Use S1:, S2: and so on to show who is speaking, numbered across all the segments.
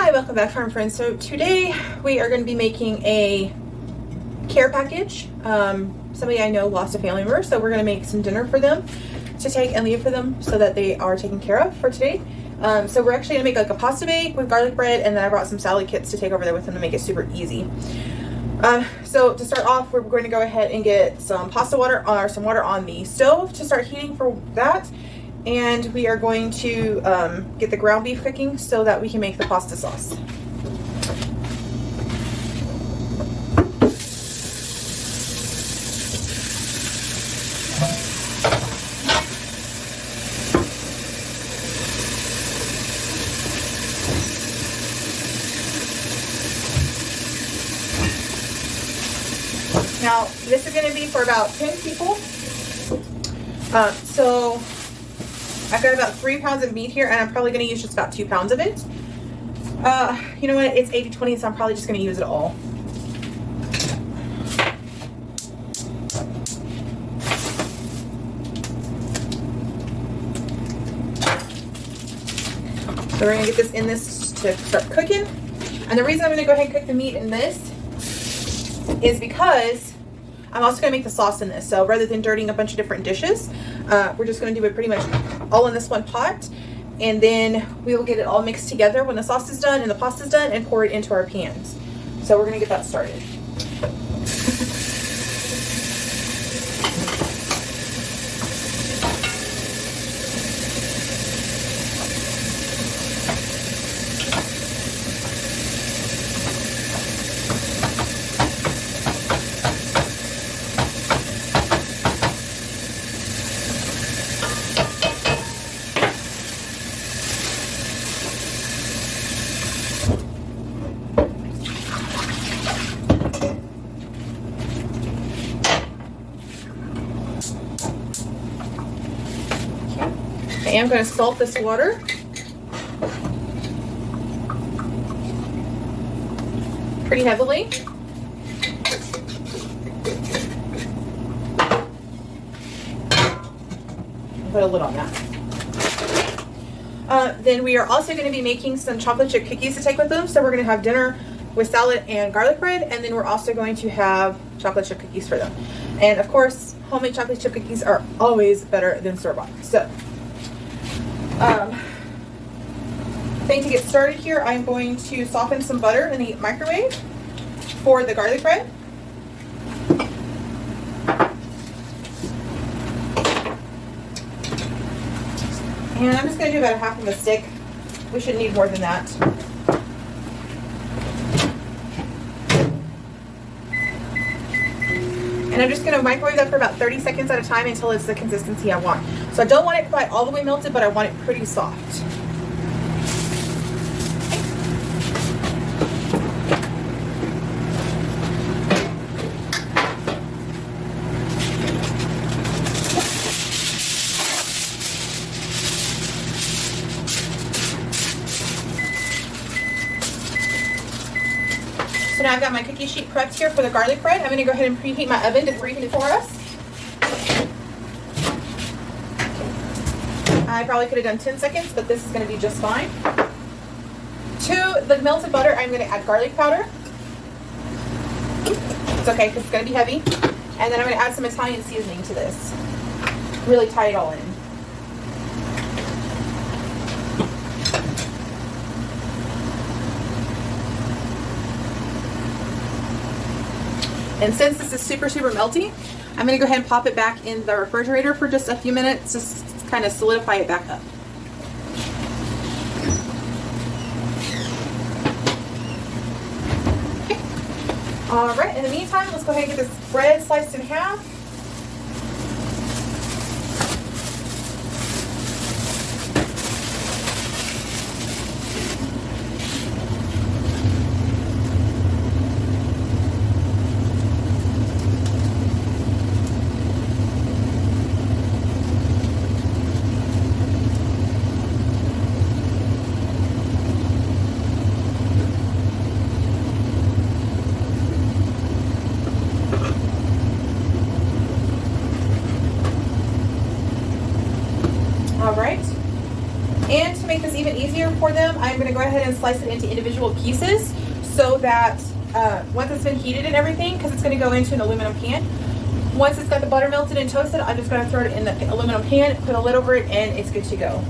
S1: Hi, welcome back, farm friends. So today we are going to be making a care package. Somebody I know lost a family member, so we're going to make some dinner for them to take and leave for them so that they are taken care of for today. So we're actually going to make like a pasta bake with garlic bread, and then I brought some salad kits to take over there with them to make it super easy. So to start off, we're going to go ahead and get some pasta water or some water on the stove to start heating for that. And we are going to get the ground beef cooking so that we can make the pasta sauce. Now, this is going to be for about 10 people. So I've got about 3 pounds of meat here, and I'm probably going to use just about 2 pounds of it. You know what? It's 80-20, so I'm probably just going to use it all. So we're going to get this in this to start cooking. And the reason I'm going to go ahead and cook the meat in this is because I'm also going to make the sauce in this. So rather than dirtying a bunch of different dishes, we're just going to do it pretty much all in this one pot. And then we will get it all mixed together when the sauce is done and the pasta is done, and pour it into our pans. So we're going to get that started. I am going to salt this water. Pretty heavily. Put a lid on that. Then we are also going to be making some chocolate chip cookies to take with them. So we're going to have dinner with salad and garlic bread, and then we're also going to have chocolate chip cookies for them. And of course, homemade chocolate chip cookies are always better than store-bought. So thing to get started here, I'm going to soften some butter in the microwave for the garlic bread. And I'm just going to do about 1/2 of a stick. We shouldn't need more than that. And I'm just going to microwave that for about 30 seconds at a time until it's the consistency I want. So I don't want it quite all the way melted, but I want it pretty soft. So now I've got my cookie sheet prepped here for the garlic bread. I'm going to go ahead and preheat my oven to 300 for us. I probably could have done 10 seconds, but this is going to be just fine. To the melted butter, I'm going to add garlic powder. It's okay because it's going to be heavy. And then I'm going to add some Italian seasoning to this. Really tie it all in. And since this is super melty, I'm going to go ahead and pop it back in the refrigerator for just a few minutes, just kind of solidify it back up. Okay. All right, in the meantime, let's go ahead and get this bread sliced in half. And to make this even easier for them, I'm going to go ahead and slice it into individual pieces so that once it's been heated and everything, because it's going to go into an aluminum pan, once it's got the butter melted and toasted, I'm just going to throw it in the aluminum pan, put a lid over it, and it's good to go.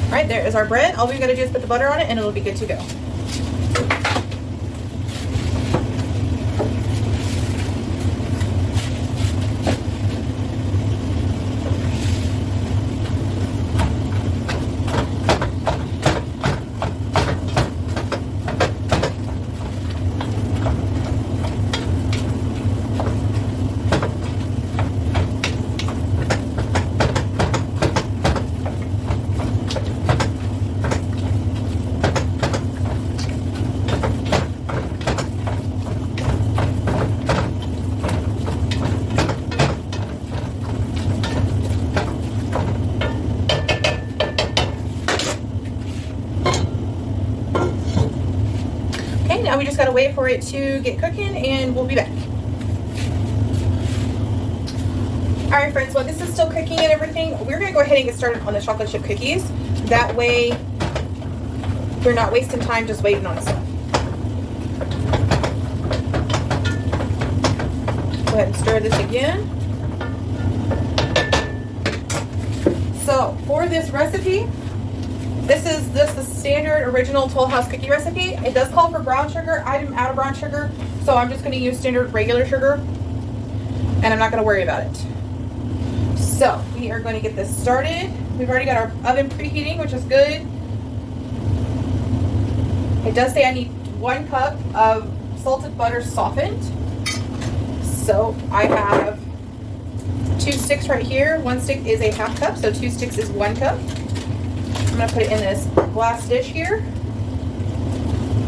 S1: All right, there is our bread. All we've got to do is put the butter on it and it'll be good to go. Now we just gotta wait for it to get cooking and we'll be back. All right, friends, while this is still cooking and everything, we're gonna go ahead and get started on the chocolate chip cookies. That way, you're not wasting time just waiting on stuff. Go ahead and stir this again. So, for this recipe, this is the standard original Toll House cookie recipe. It does call for brown sugar. I'm out of brown sugar, so I'm just going to use standard regular sugar, and I'm not going to worry about it. So we are going to get this started. We've already got our oven preheating, which is good. It does say I need 1 cup of salted butter softened. So I have 2 sticks right here. 1 stick is a half cup, so 2 sticks is 1 cup. I'm going to put it in this glass dish here,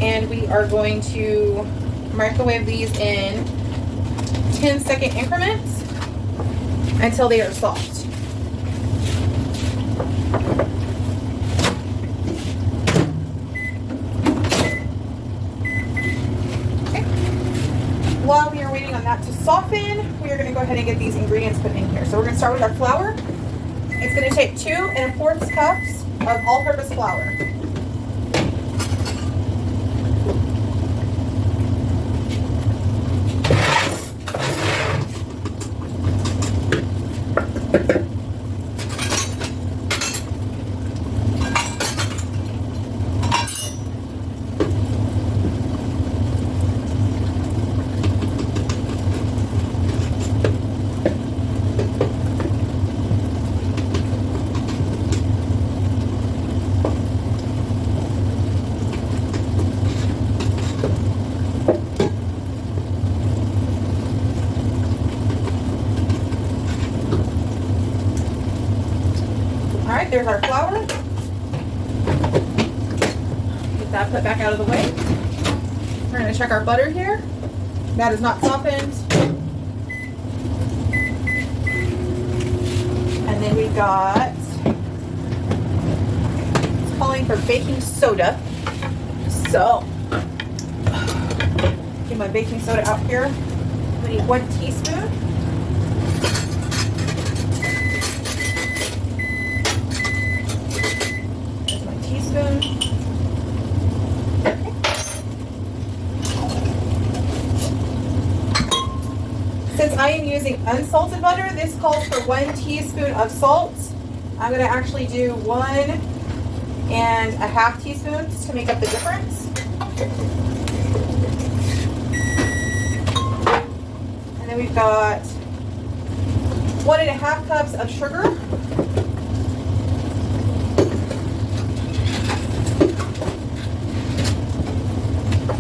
S1: and we are going to microwave these in 10-second increments until they are soft. Okay. While we are waiting on that to soften, we are going to go ahead and get these ingredients put in here. So we're going to start with our flour. It's going to take 2 1/4 cups of all-purpose flour. There's our flour. Get that put back out of the way. We're going to check our butter here. That is not softened. And then we got, it's calling for baking soda. So, get my baking soda out here. I need 1 teaspoon. Since I am using unsalted butter, this calls for 1 teaspoon of salt. I'm going to actually do 1 1/2 teaspoons to make up the difference. And then we've got 1.5 cups of sugar.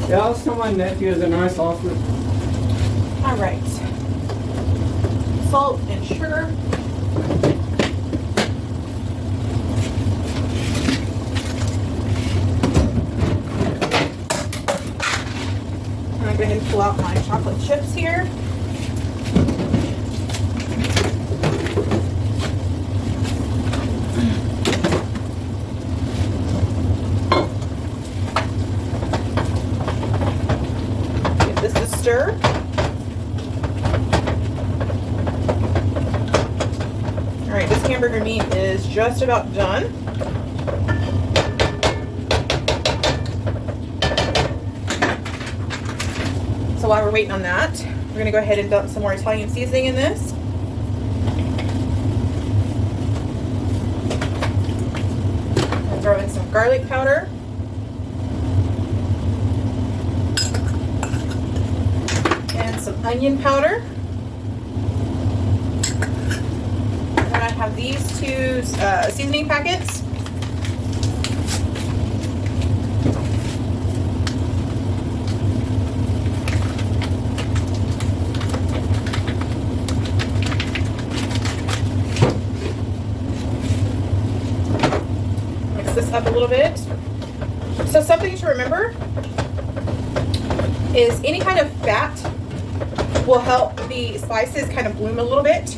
S2: Yeah, I'll tell my nephew is a nice offer.
S1: All right. Salt and sugar. I'm going to go ahead and pull out my chocolate chips here. Give this a stir. All right, this hamburger meat is just about done. So while we're waiting on that, we're gonna go ahead and dump some more Italian seasoning in this. And throw in some garlic powder. And some onion powder. And I have these two seasoning packets. This up a little bit. So something to remember is any kind of fat will help the spices kind of bloom a little bit.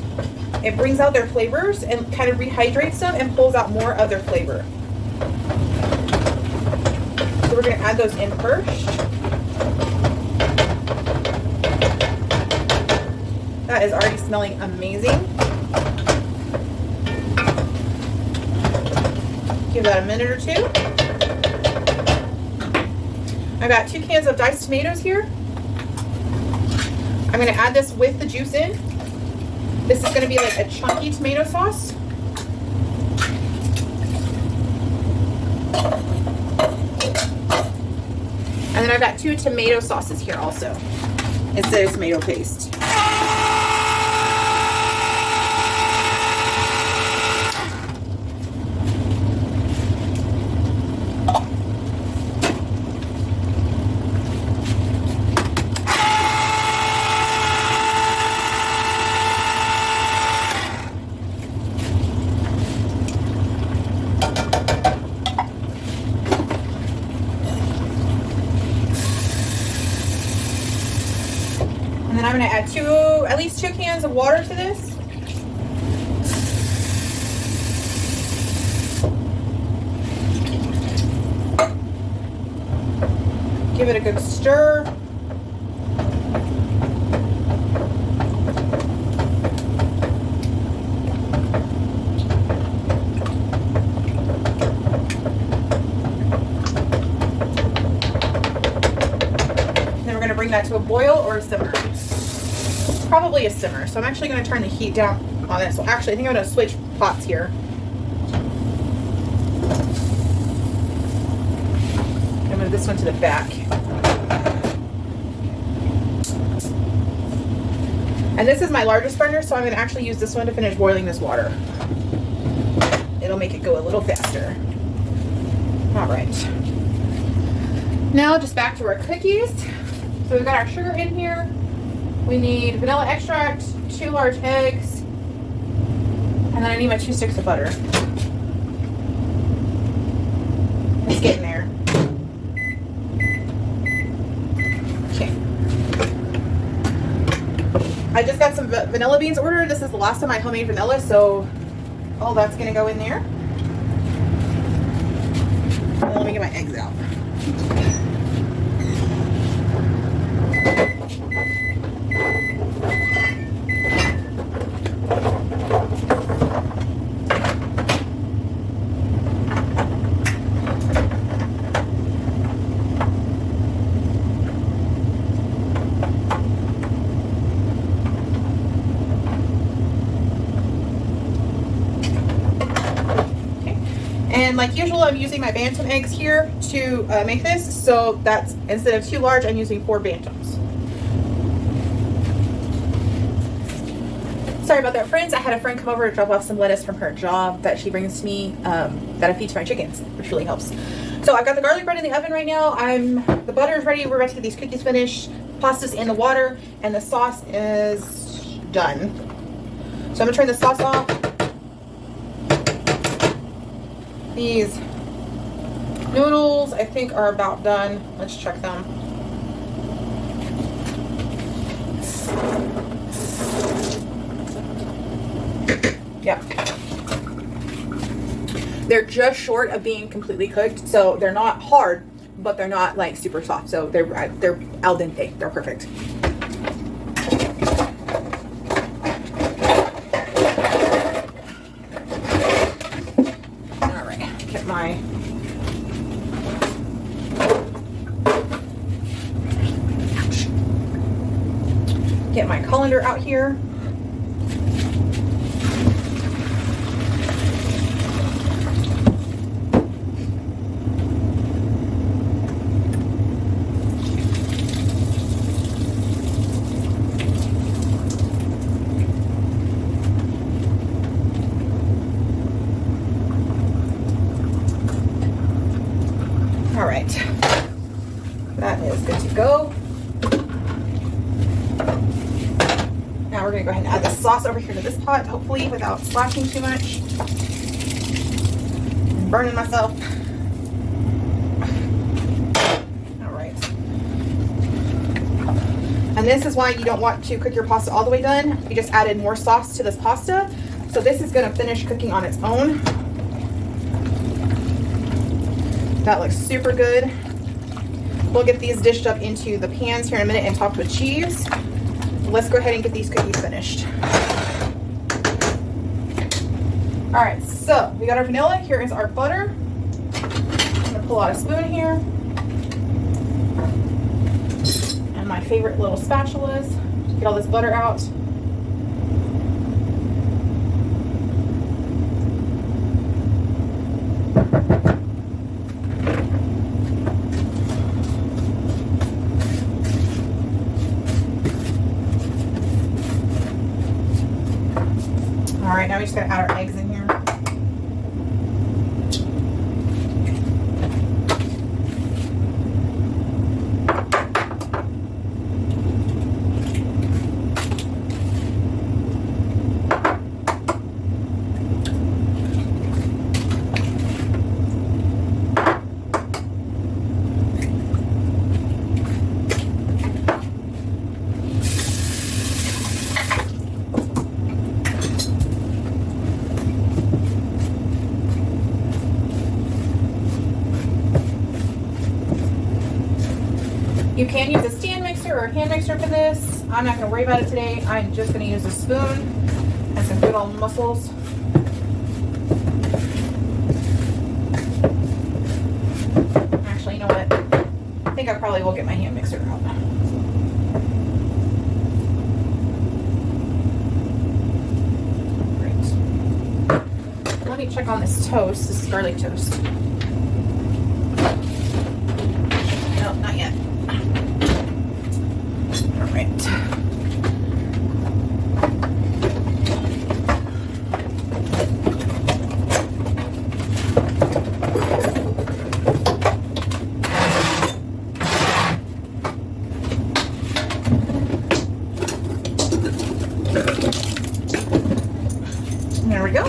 S1: It brings out their flavors and kind of rehydrates them and pulls out more of their flavor. So we're going to add those in first. That is already smelling amazing. Give that a minute or two. I've got 2 cans of diced tomatoes here. I'm going to add this with the juice in. This is going to be like a chunky tomato sauce. And then I've got 2 tomato sauces here also, instead of tomato paste. And then I'm going to add at least 2 cans of water to this. Give it a good stir. Then we're going to bring that to a boil or a simmer. Probably a simmer. So I'm actually going to turn the heat down on this. So actually, I think I'm going to switch pots here. I'm going to move this one to the back. And this is my largest burner, so I'm going to actually use this one to finish boiling this water. It'll make it go a little faster. All right. Now just back to our cookies. So we've got our sugar in here. We need vanilla extract, 2 large eggs, and then I need my 2 sticks of butter. It's getting there. Okay. I just got some vanilla beans ordered. This is the last time I homemade vanilla, so all that's gonna go in there. And let me get my eggs out. And And like usual, I'm using my bantam eggs here to make this. So that's, instead of 2 large, I'm using 4 bantams. Sorry about that, friends. I had a friend come over to drop off some lettuce from her job that she brings to me that I feed to my chickens, which really helps. So I've got the garlic bread in the oven right now. The butter is ready. We're about to get these cookies finished. Pasta's in the water, and the sauce is done. So I'm gonna turn the sauce off. These noodles, I think, are about done. Let's check them. Yep. They're just short of being completely cooked, so they're not hard, but they're not like super soft. So they're al dente. They're perfect. All right, get my colander out here. All right, that is good to go. Now we're gonna go ahead and add the sauce over here to this pot, hopefully without splashing too much and burning myself. All right. And this is why you don't want to cook your pasta all the way done. You just added more sauce to this pasta. So this is gonna finish cooking on its own. That looks super good. We'll get these dished up into the pans here in a minute and topped with cheese. Let's go ahead and get these cookies finished. All right, so we got our vanilla. Here is our butter. I'm gonna pull out a spoon here. And my favorite little spatulas to get all this butter out. All right, now we just gotta add our eggs in here. You can use a stand mixer or a hand mixer for this. I'm not going to worry about it today. I'm just going to use a spoon and some good old mussels. Actually, you know what? I think I probably will get my hand mixer out. Great. Let me check on this toast, this garlic toast. No, not yet. All right. There we go.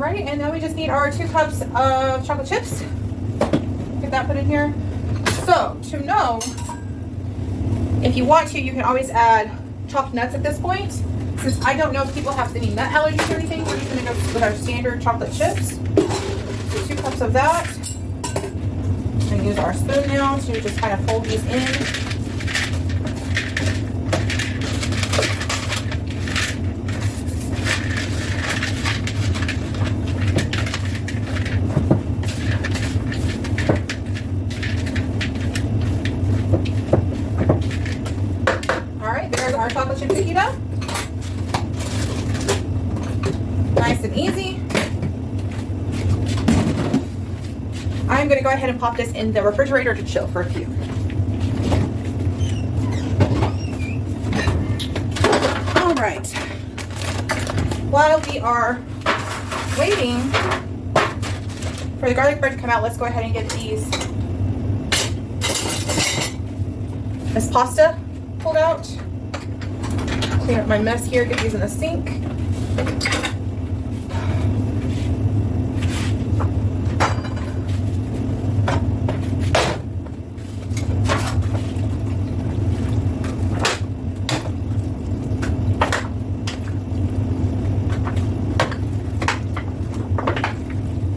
S1: Alright, and then we just need our 2 cups of chocolate chips. Get that put in here. So, to know, if you want to, you can always add chopped nuts at this point. Since I don't know if people have any nut allergies or anything, we're just gonna go with our standard chocolate chips. So 2 cups of that. And use our spoon now to just kind of fold these in. Our chocolate chip cookie dough. Nice and easy. I'm going to go ahead and pop this in the refrigerator to chill for a few. All right. While we are waiting for the garlic bread to come out, let's go ahead and get this pasta pulled out. Clean up my mess here, get these in the sink.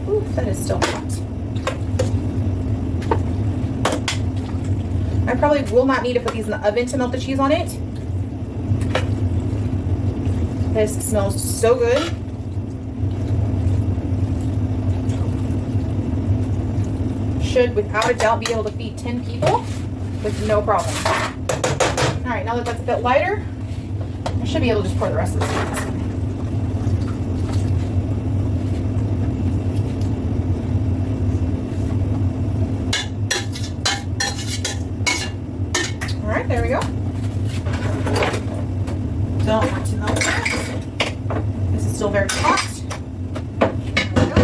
S1: Ooh, that is still hot. I probably will not need to put these in the oven to melt the cheese on it. This smells so good. Should, without a doubt, be able to feed 10 people with no problem. All right, now that that's a bit lighter, I should be able to just pour the rest of this in. All right, there we go. Don't want to melt that. This is still very hot. There we go.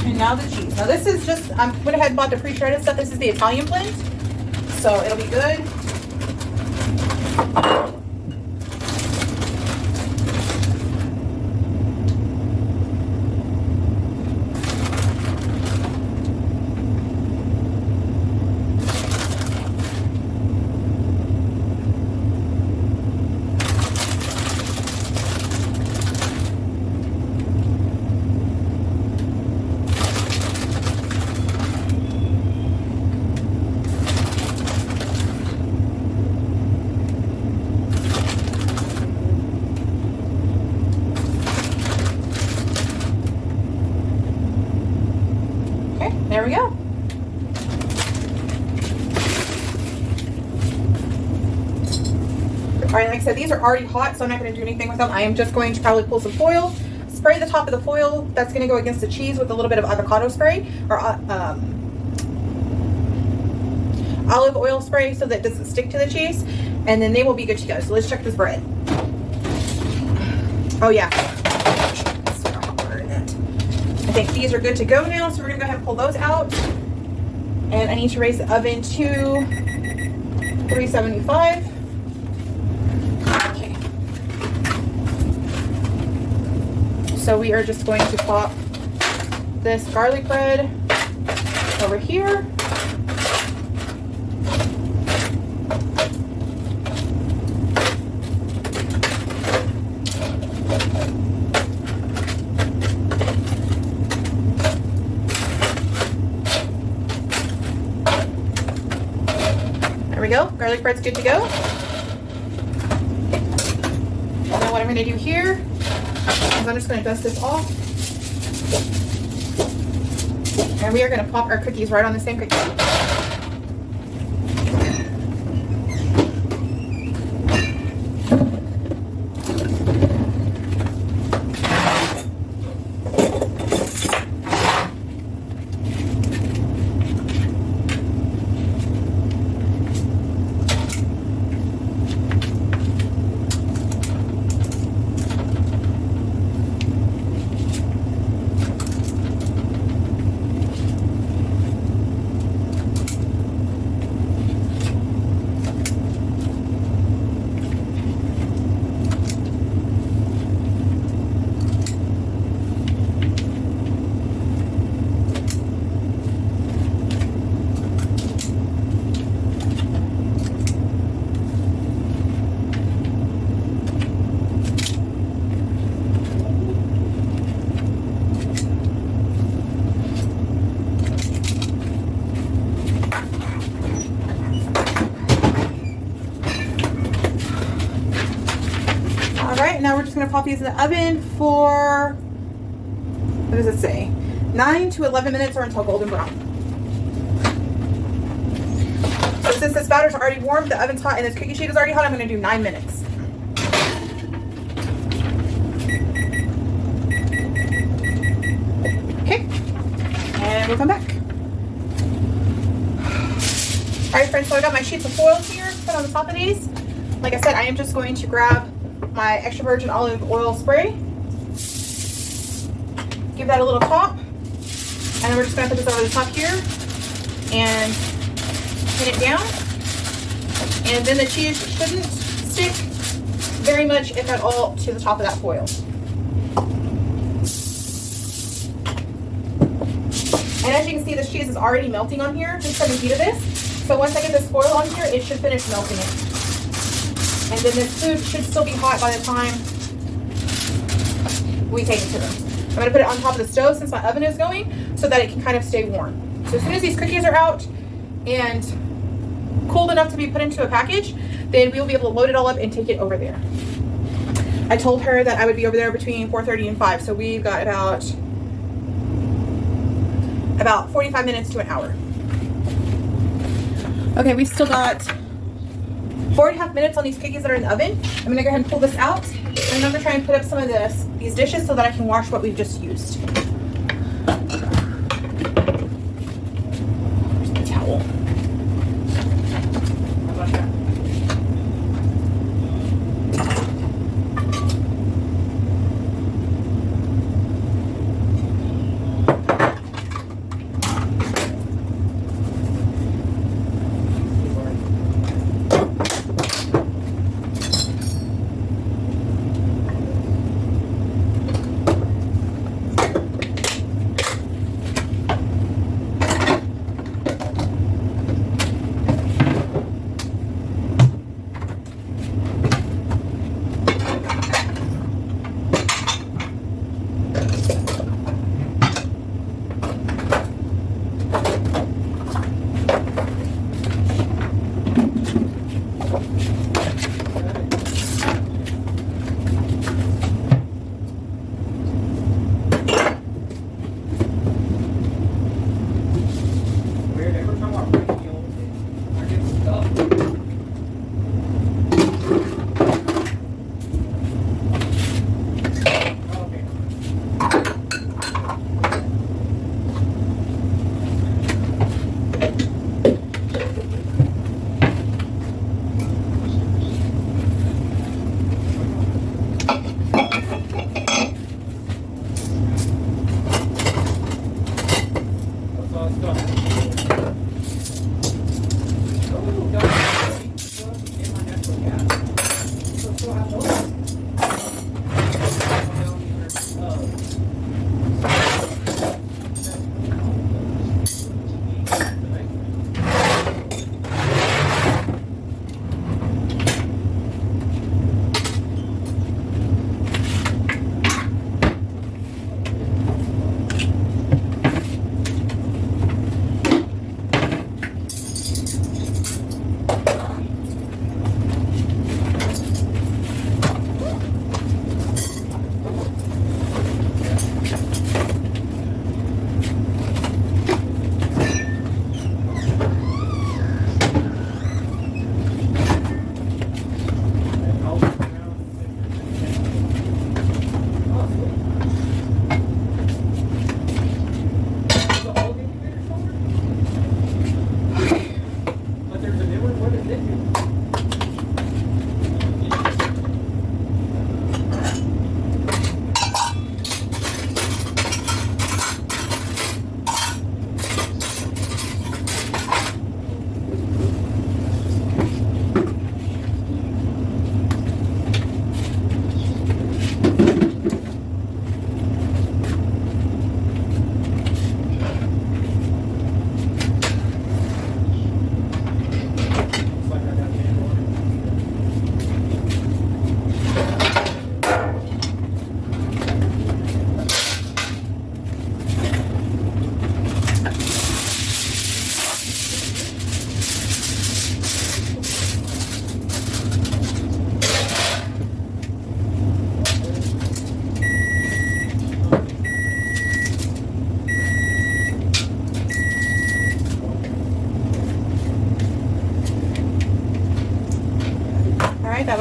S1: And now the cheese. Now this is just, I went ahead and bought the pre-shredded stuff. This is the Italian blend, so it'll be good. There we go. All right, like I said, these are already hot, so I'm not going to do anything with them. I am just going to probably pull some foil, spray the top of the foil. That's going to go against the cheese with a little bit of avocado spray or olive oil spray so that it doesn't stick to the cheese, and then they will be good to go. So let's check this bread. Oh yeah. I think these are good to go now, so we're gonna go ahead and pull those out. And I need to raise the oven to 375. Okay. So we are just going to pop this garlic bread over here. There we go. Garlic bread's good to go. And then what I'm going to do here is I'm just going to dust this off. And we are going to pop our cookies right on the same cookie. just gonna pop these in the oven for, what does it say? 9 to 11 minutes or until golden brown. So since this batter's already warm, the oven's hot, and this cookie sheet is already hot, I'm gonna do 9 minutes. Okay, and we'll come back. All right, friends, so I got my sheets of foil here to put on the top of these. Like I said, I am just going to grab my extra virgin olive oil spray, give that a little top, and then we're just gonna put this over the top here and pin it down. And then the cheese shouldn't stick very much, if at all, to the top of that foil. And as you can see, this cheese is already melting on here just from the heat of this. So once I get this foil on here, it should finish melting it. And then this food should still be hot by the time we take it to them. I'm gonna put it on top of the stove since my oven is going so that it can kind of stay warm. So as soon as these cookies are out and cold enough to be put into a package, then we'll be able to load it all up and take it over there. I told her that I would be over there between 4:30 and 5, so we've got about 45 minutes to an hour. Okay, we've still got 4.5 minutes on these cookies that are in the oven. I'm gonna go ahead and pull this out, and I'm gonna try and put up some of these dishes so that I can wash what we've just used. Where's the towel? How about that?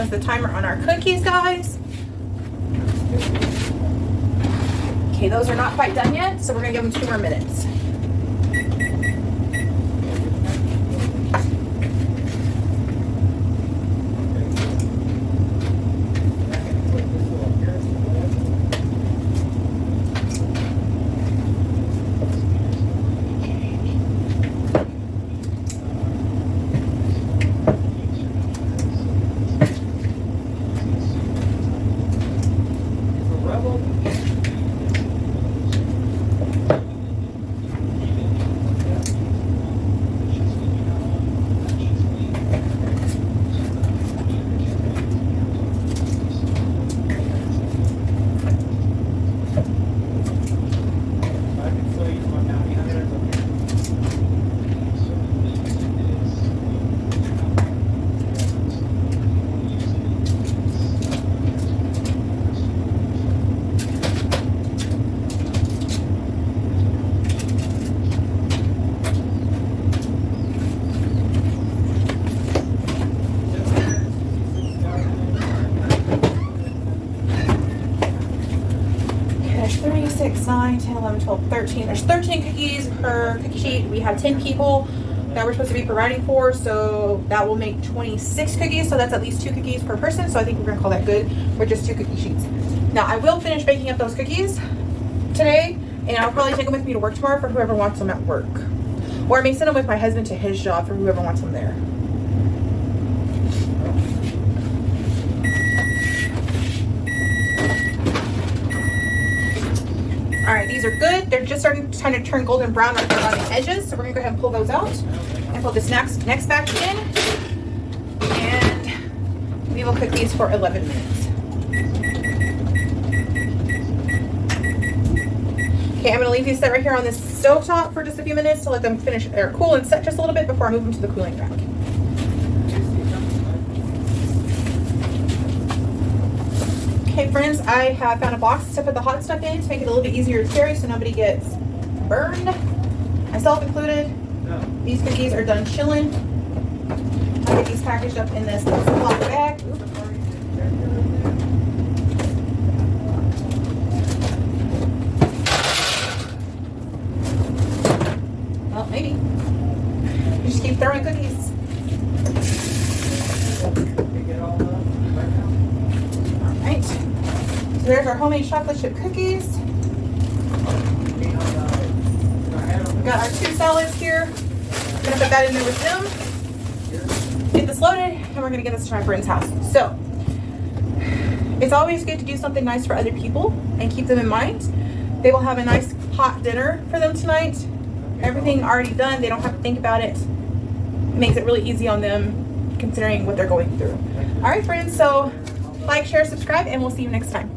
S1: runs the timer on our cookies, guys. Okay, those are not quite done yet, so we're gonna give them 2 more minutes. There's 3, 6, 9, 10, 11, 12, 13. There's 13 cookies per cookie sheet. We have 10 people that we're supposed to be providing for, so that will make 26 cookies. So that's at least 2 cookies per person. So I think we're gonna call that good with just 2 cookie sheets. Now I will finish baking up those cookies today, and I'll probably take them with me to work tomorrow for whoever wants them at work. Or I may send them with my husband to his job for whoever wants them there. All right, these are good. They're just starting to turn golden brown right there on the edges. So we're gonna go ahead and pull those out and put this next batch in. And we will cook these for 11 minutes. Okay, I'm gonna leave these set right here on this stove top for just a few minutes to let them finish or cool and set just a little bit before I move them to the cooling rack. Okay friends, I have found a box to put the hot stuff in to make it a little bit easier to carry so nobody gets burned, myself included. These cookies are done chilling. I get these packaged up in this Ziploc bag. Well, maybe. You just keep throwing cookies. Alright. So there's our homemade chocolate chip cookies. We've got our 2 salads here. I'm gonna put that in there with them. Get this loaded, and we're gonna get this to my friend's house. So it's always good to do something nice for other people and keep them in mind. They will have a nice hot dinner for them tonight. Everything already done, they don't have to think about it. It makes it really easy on them considering what they're going through. All right friends, so like, share, subscribe, and we'll see you next time.